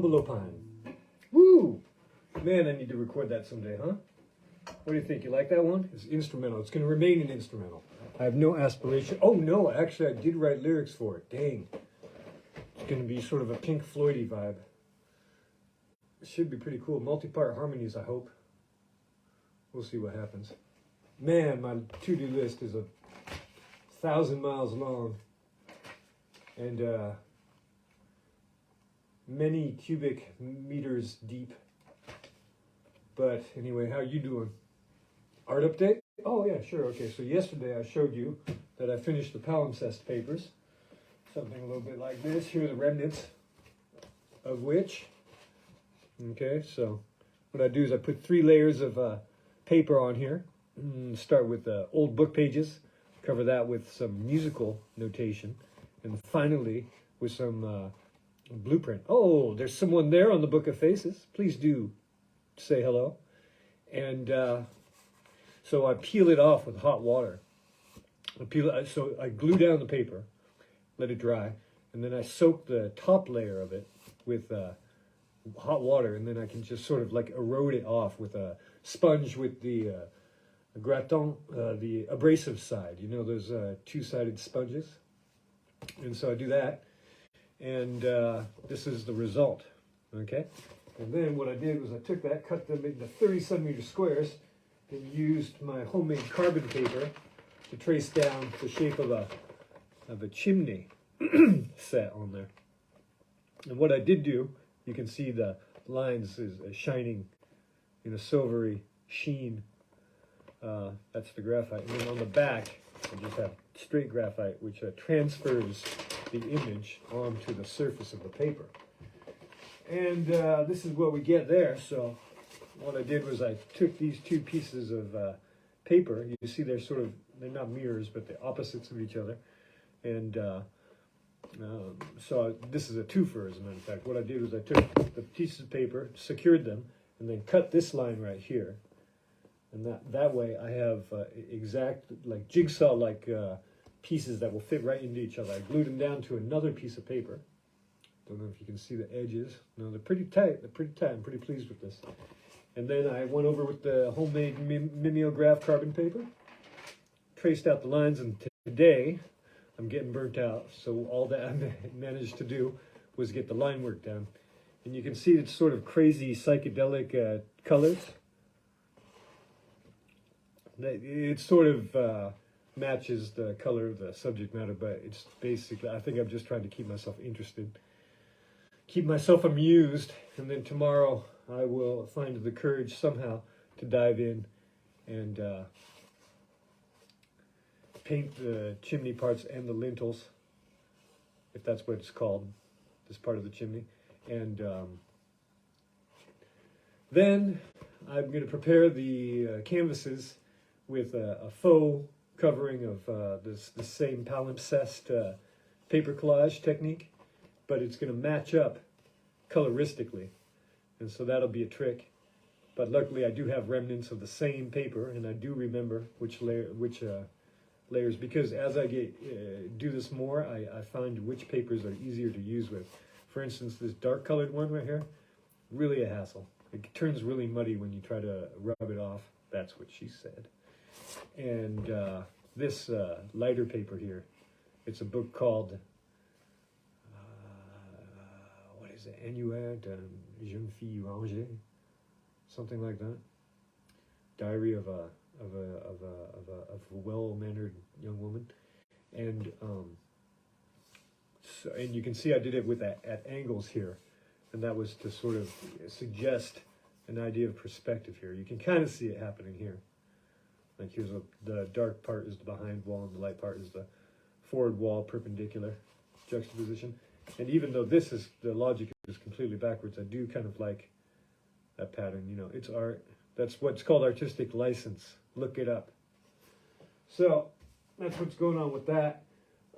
Tombolo Pine. Woo! Man, I need to record that someday, huh? What do you think? You like that one? It's instrumental. It's going to remain an instrumental. I have no aspiration. Oh, no, actually, I did write lyrics for it. Dang. It's going to be sort of a Pink Floyd-y vibe. It should be pretty cool. Multi-part harmonies, I hope. We'll see what happens. Man, my to-do list is 1,000 miles long. And many cubic meters deep. But anyway, how you doing? Art update? Oh yeah, sure. Okay, so yesterday I showed you that I finished the palimpsest papers. Something a little bit like this. Here are the remnants of which. Okay, so what I do is I put 3 layers of paper on here. Start with old book pages. Cover that with some musical notation. And finally with some blueprint. Oh, there's someone there on the Book of Faces. Please do say hello. And so I peel it off with hot water. So I glue down the paper, let it dry, and then I soak the top layer of it with hot water, and then I can just sort of like erode it off with a sponge with the gratin, the abrasive side. You know those 2-sided sponges? And so I do that, and this is the result, okay? And then what I did was I took that, cut them into 30-centimeter squares, and used my homemade carbon paper to trace down the shape of a chimney set on there. And what I did do, you can see the lines is shining in a silvery sheen. That's the graphite. And then on the back, I just have straight graphite, which transfers the image onto the surface of the paper. And this is what we get there. So what I did was I took these 2 pieces of paper. You see they're not mirrors, but the opposites of each other. And so this is a twofer, as a matter of fact. What I did was I took the pieces of paper, secured them, and then cut this line right here. And that way I have exact, like jigsaw-like pieces that will fit right into each other. I glued them down to another piece of paper. Don't know if you can see the edges. No, they're pretty tight. They're pretty tight. I'm pretty pleased with this. And then I went over with the homemade mimeograph carbon paper, traced out the lines, and today I'm getting burnt out. So all that I managed to do was get the line work done. And you can see it's sort of crazy psychedelic colors. It sort of matches the color of the subject matter, but it's basically, I think I'm just trying to keep myself interested, keep myself amused, and then tomorrow I will find the courage somehow to dive in and paint the chimney parts and the lintels, if that's what it's called, this part of the chimney. And then I'm going to prepare the canvases with a faux covering of the same palimpsest paper collage technique, but it's going to match up coloristically, and so that'll be a trick. But luckily I do have remnants of the same paper, and I do remember which layers, because as I do this more, I find which papers are easier to use with. For instance, this dark colored one right here, really a hassle. It turns really muddy when you try to rub it off. That's what she said. And this lighter paper here, it's a book called what is it, Annuaire d'une jeune fille rangée, something like that. Diary of a well-mannered young woman. And so, and you can see I did it with at angles here, and that was to sort of suggest an idea of perspective here. You can kind of see it happening here. Like here's the dark part is the behind wall, and the light part is the forward wall, perpendicular juxtaposition. And even though this is, the logic is completely backwards, I do kind of like that pattern. You know, it's art. That's what's called artistic license. Look it up. So that's what's going on with that.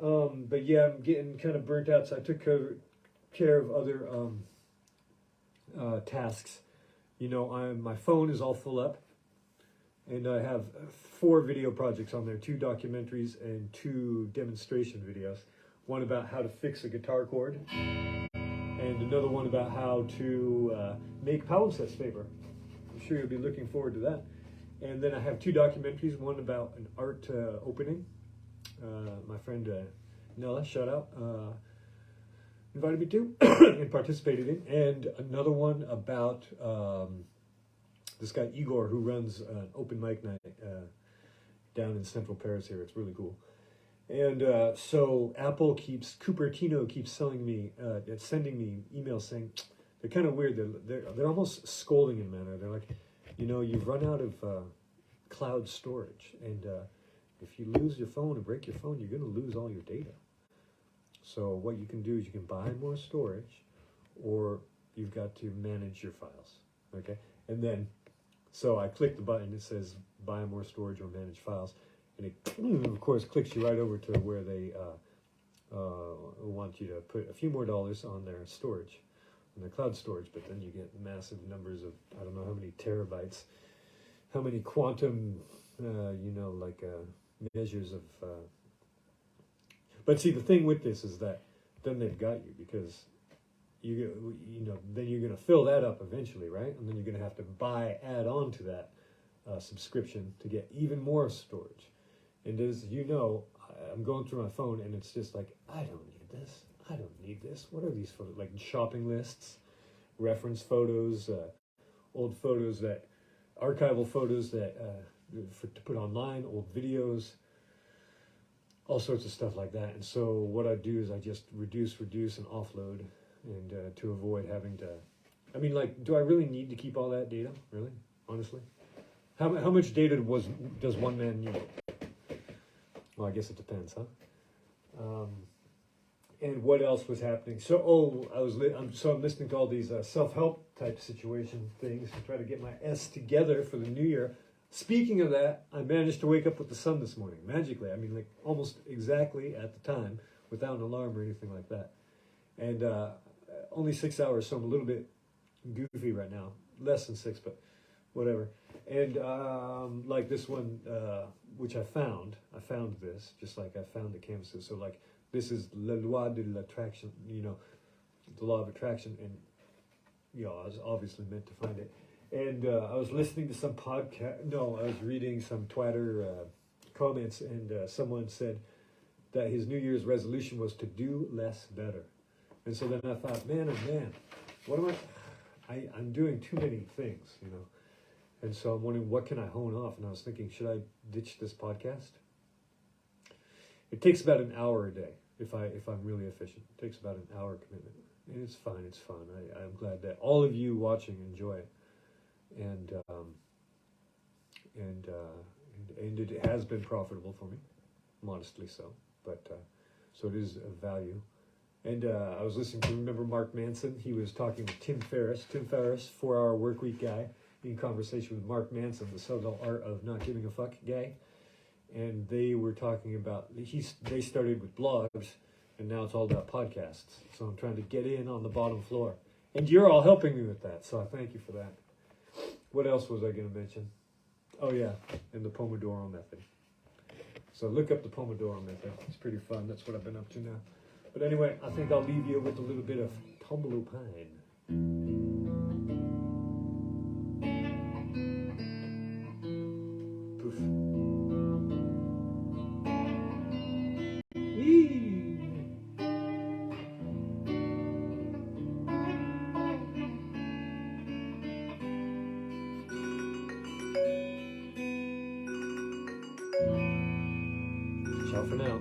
But yeah, I'm getting kind of burnt out, so I took care of other tasks. You know, my phone is all full up, and I have 4 video projects on there, 2 documentaries and 2 demonstration videos. One about how to fix a guitar chord, and and another one about how to make palimpsest paper. I'm sure you'll be looking forward to that. And then I have 2 documentaries, one about an art opening. My friend Nella, shout out, invited me to and participated in. And another one about this guy Igor, who runs an open mic night down in central Paris here. It's really cool. And so Cupertino keeps sending me emails saying, they're kind of weird. They're almost scolding in a manner. They're like, you've run out of cloud storage, and if you lose your phone or break your phone, you're going to lose all your data. So what you can do is you can buy more storage, or you've got to manage your files. Okay, and then so I click the button. It says buy more storage or manage files, and it of course clicks you right over to where they want you to put a few more dollars on their storage, on their cloud storage. But then you get massive numbers of, I don't know how many terabytes, how many quantum, measures of. But see, the thing with this is that then they've got you, because then you're going to fill that up eventually, right? And then you're going to have to add on to that subscription to get even more storage. And as you know, I'm going through my phone and it's just like, I don't need this. I don't need this. What are these photos? Like shopping lists, reference photos, old photos archival photos that to put online, old videos, all sorts of stuff like that. And so what I do is I just reduce and offload, and to avoid having to, do I really need to keep all that data? Really? Honestly? How much data does one man need? Well, I guess it depends, huh? And what else was happening? So, I'm listening to all these self-help type situation things to try to get my S together for the new year. Speaking of that, I managed to wake up with the sun this morning, magically. Almost exactly at the time, without an alarm or anything like that. And only 6 hours, so I'm a little bit goofy right now. Less than 6, but whatever. And like this one, which I found this, just like I found the canvases. So this is la loi de l'attraction, the law of attraction. And, I was obviously meant to find it. And I was listening to some podcast. No, I was reading some Twitter comments, and someone said that his New Year's resolution was to do less better. And so then I thought, man, oh man, what am I'm doing too many things, And so I'm wondering, what can I hone off? And I was thinking, should I ditch this podcast? It takes about an hour a day if I'm really efficient. It takes about an hour commitment, and it's fine. It's fun. I'm glad that all of you watching enjoy it. And it has been profitable for me, modestly so. But so it is of value. And I was listening to, remember Mark Manson? He was talking with Tim Ferriss. Tim Ferriss, 4-Hour Workweek guy, in conversation with Mark Manson, the subtle art of not giving a fuck guy. And they were talking about, they started with blogs, and now it's all about podcasts. So I'm trying to get in on the bottom floor. And you're all helping me with that, so I thank you for that. What else was I going to mention? Oh yeah, and the Pomodoro method. So look up the Pomodoro method. It's pretty fun. That's what I've been up to now. But anyway, I think I'll leave you with a little bit of Tombolo Pine. Ciao for now.